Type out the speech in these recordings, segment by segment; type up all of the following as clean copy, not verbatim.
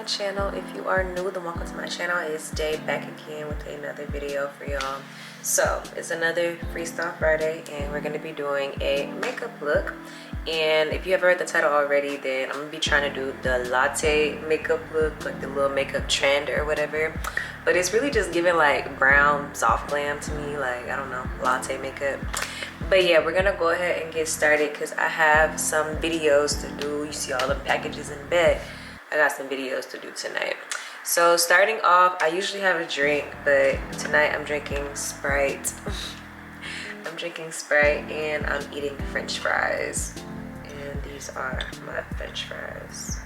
channel. If you are new, then welcome to my channel. It's Day back again with another video for y'all. So it's another Freestyle Friday and we're going to be doing a makeup look. And if you have heard the title already, then I'm going to be trying to do the latte makeup look, like the little makeup trend or whatever. But it's really just giving like brown soft glam to me, like I don't know, latte makeup. But yeah, we're gonna go ahead and get started because I have some videos to do. You see all the packages in bed. I got some videos to do tonight. So starting off, I usually have a drink, but tonight I'm drinking Sprite. I'm drinking Sprite and I'm eating French fries. And these are my French fries.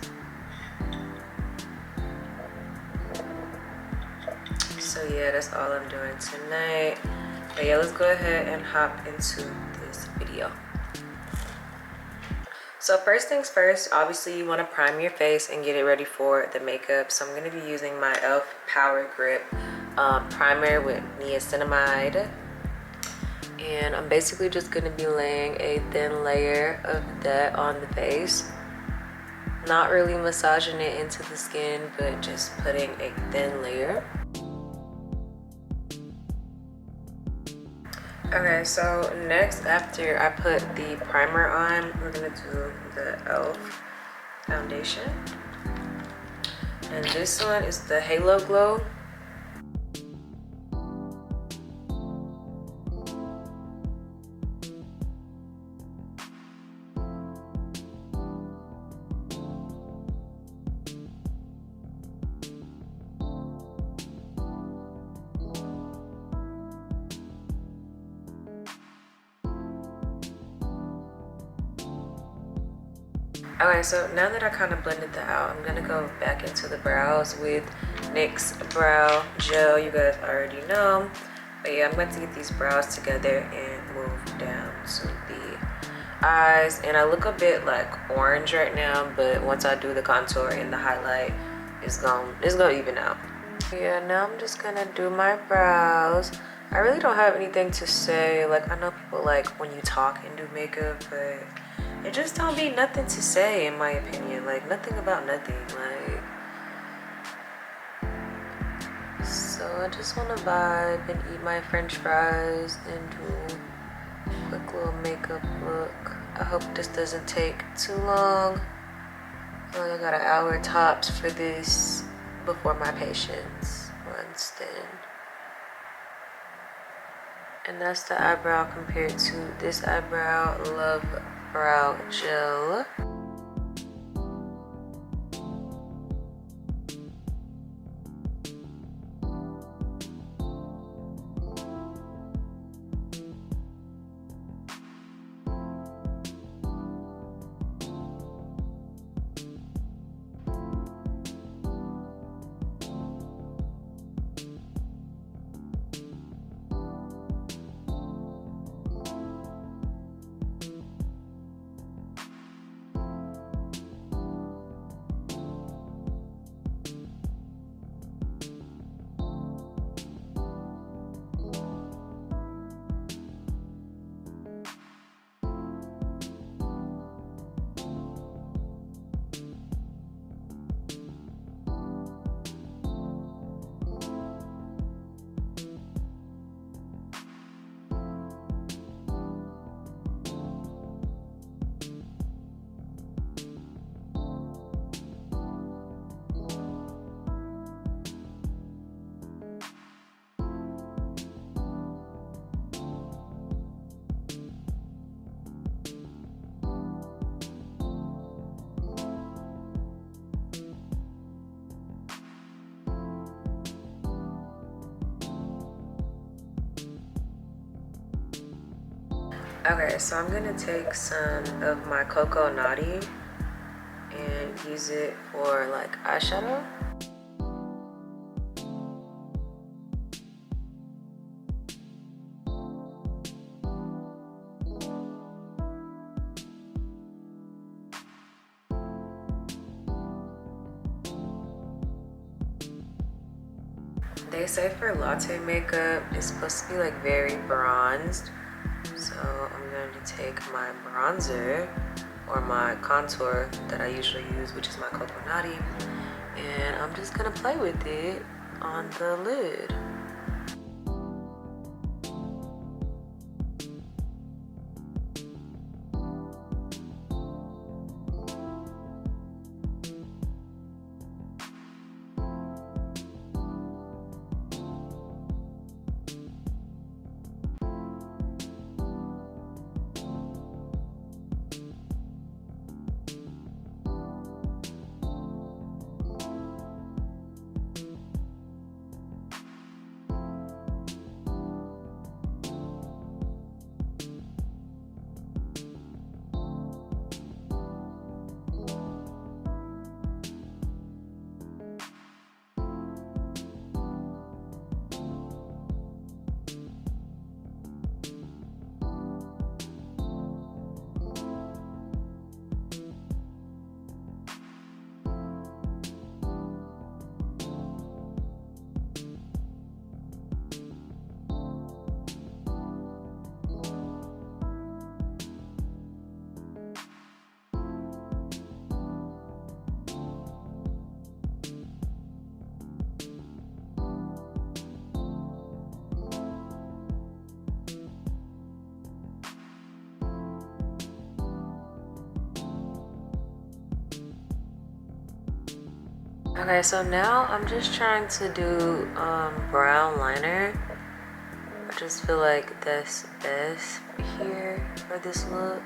So yeah, that's all I'm doing tonight. But yeah, let's go ahead and hop into this video. So first things first, obviously you want to prime your face and get it ready for the makeup. So I'm going to be using my e.l.f. Power Grip primer with niacinamide. And I'm basically just going to be laying a thin layer of that on the face. Not really massaging it into the skin, but just putting a thin layer. Okay, so next, after I put the primer on, we're gonna do the e.l.f. foundation. And this one is the Halo Glow. Okay, so now that I kind of blended that out, I'm gonna go back into the brows with NYX Brow Gel. You guys already know. But yeah, I'm going to get these brows together and move down to the eyes. And I look a bit like orange right now, but once I do the contour and the highlight, it's gonna even out. Yeah, now I'm just gonna do my brows. I really don't have anything to say. Like, I know people like when you talk and do makeup, but it just don't be nothing to say in my opinion. Like, nothing about nothing. Like, so I just want to vibe and eat my French fries and do a quick little makeup look. I hope this doesn't take too long. I feel like I got an hour tops for this before my patience runs thin. And that's the eyebrow compared to this eyebrow Love Brow Gel. Okay, so I'm gonna take some of my Cocoa Naughty and use it for like eyeshadow. They say for latte makeup, it's supposed to be like very bronzed. So I'm going to take my bronzer or my contour that I usually use, which is my Cocoa Naughty, and I'm just gonna play with it on the lid. Okay, so now I'm just trying to do brown liner. I just feel like that's best here for this look.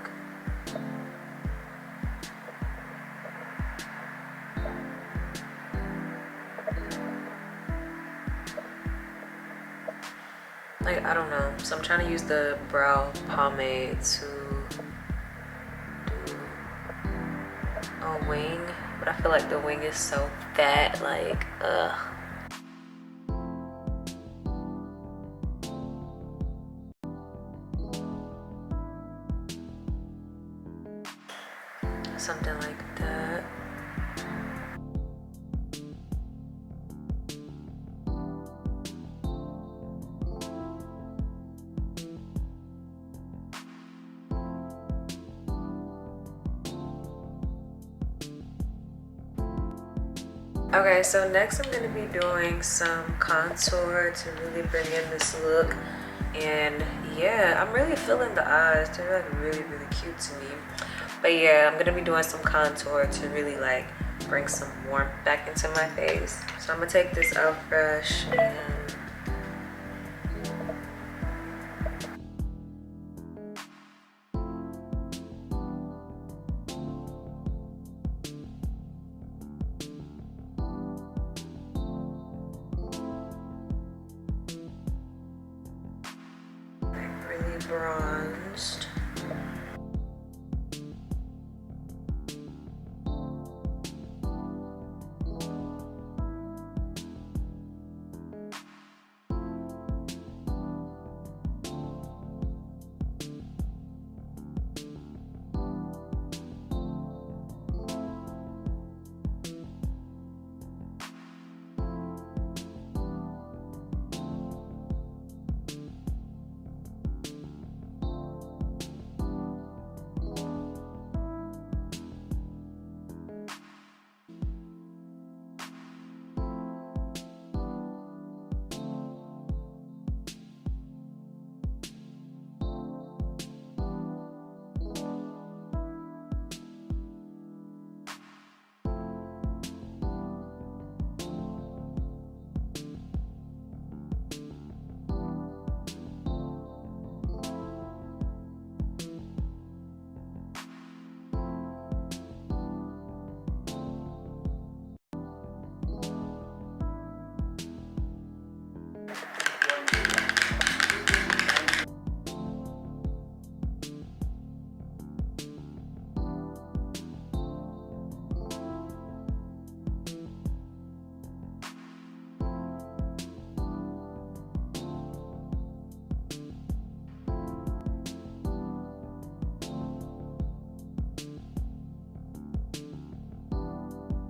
Like, I don't know. So I'm trying to use the brow pomade to do a wing. But I feel like the wing is so fat, like, ugh. Something like that. Okay, so next I'm going to be doing some contour to really bring in this look. And yeah, I'm really feeling the eyes. They're like really, really cute to me. But yeah, I'm going to be doing some contour to really like bring some warmth back into my face. So I'm going to take this out brush and bronzed.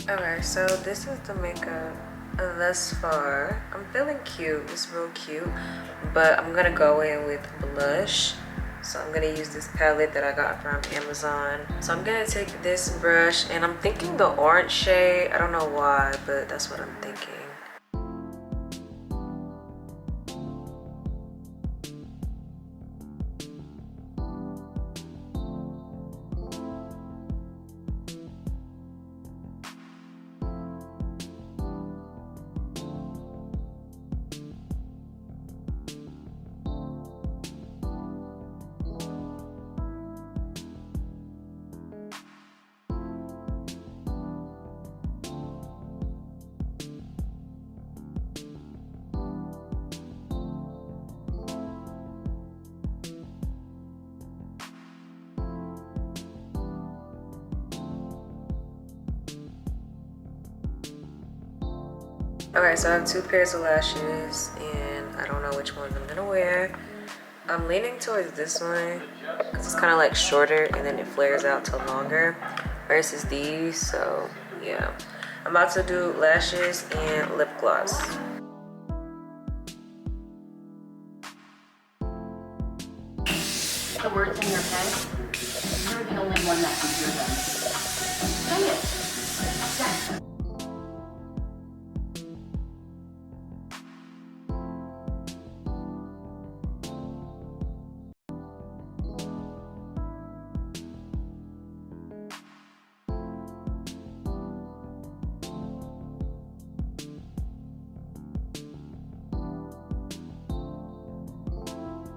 Okay, so this is the makeup thus far. I'm feeling cute. It's real cute. But I'm going to go in with blush So I'm gonna use this palette that I got from Amazon. So I'm gonna take this brush, and I'm thinking the orange shade. I don't know why, but that's what I'm thinking. Okay, so I have 2 pairs of lashes, and I don't know which one I'm gonna wear. I'm leaning towards this one because it's kind of like shorter and then it flares out to longer versus these. So yeah, I'm about to do lashes and lip gloss. The words in your head, you're the only one that can hear them. Say it. Yes.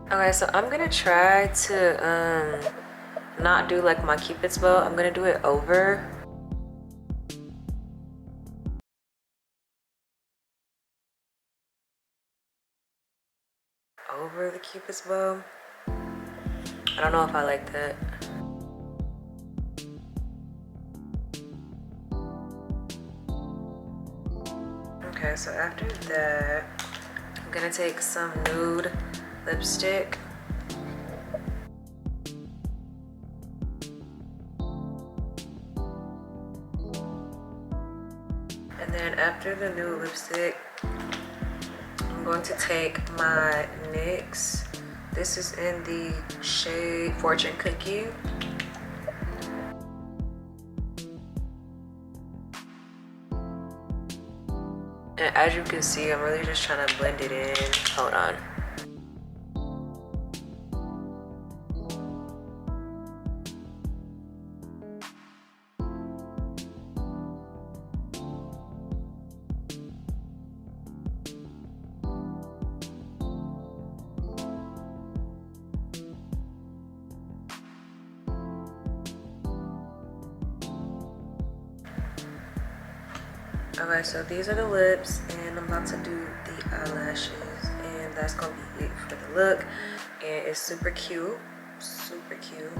Okay, so I'm gonna try to not do like my Cupid's bow. I'm gonna do it over. Over the Cupid's bow. I don't know if I like that. Okay, so after that, I'm gonna take some nude lipstick. And then after the nude lipstick, I'm going to take my NYX. This is in the shade Fortune Cookie. And as you can see, I'm really just trying to blend it in. Hold on. Okay, so these are the lips, and I'm about to do the eyelashes, and that's gonna be it for the look. And it's super cute, super cute.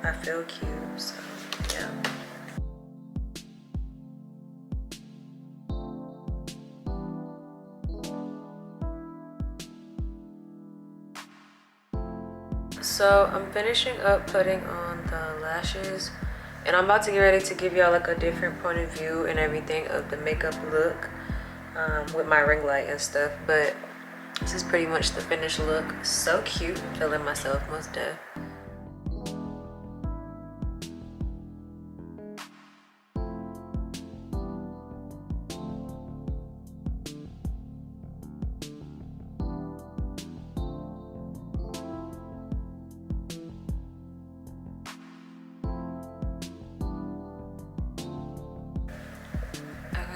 I feel cute, so yeah. So I'm finishing up putting on the lashes, and I'm about to get ready to give y'all like a different point of view and everything of the makeup look with my ring light and stuff. But this is pretty much the finished look. So cute, feeling myself most def.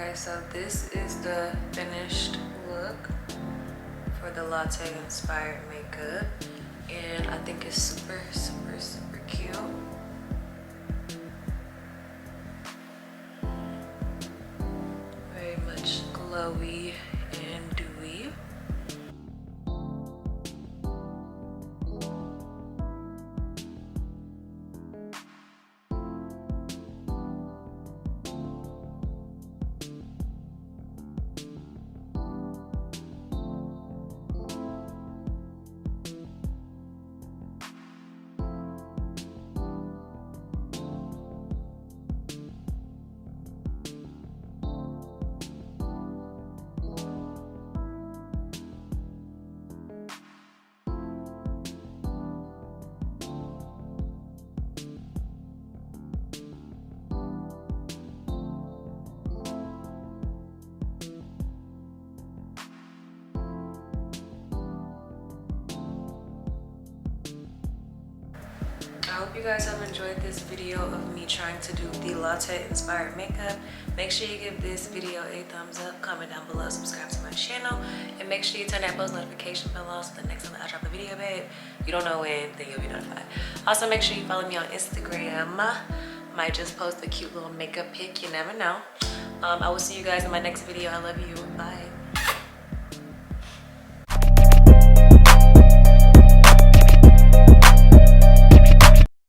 Okay, so this is the finished look for the Latte inspired makeup, and I think it's super, super, super cute. Very much glowy and dewy. hope you guys have enjoyed this video of me trying to do the latte inspired makeup. Make sure you give this video a thumbs up, comment down below, subscribe to my channel, and make sure you turn that post notification bell on so the next time I drop a video, babe, you don't know when, then you'll be notified. Also, make sure you follow me on Instagram. Might just post a cute little makeup pic, you never know. I will see you guys in my next video. I love you. Bye.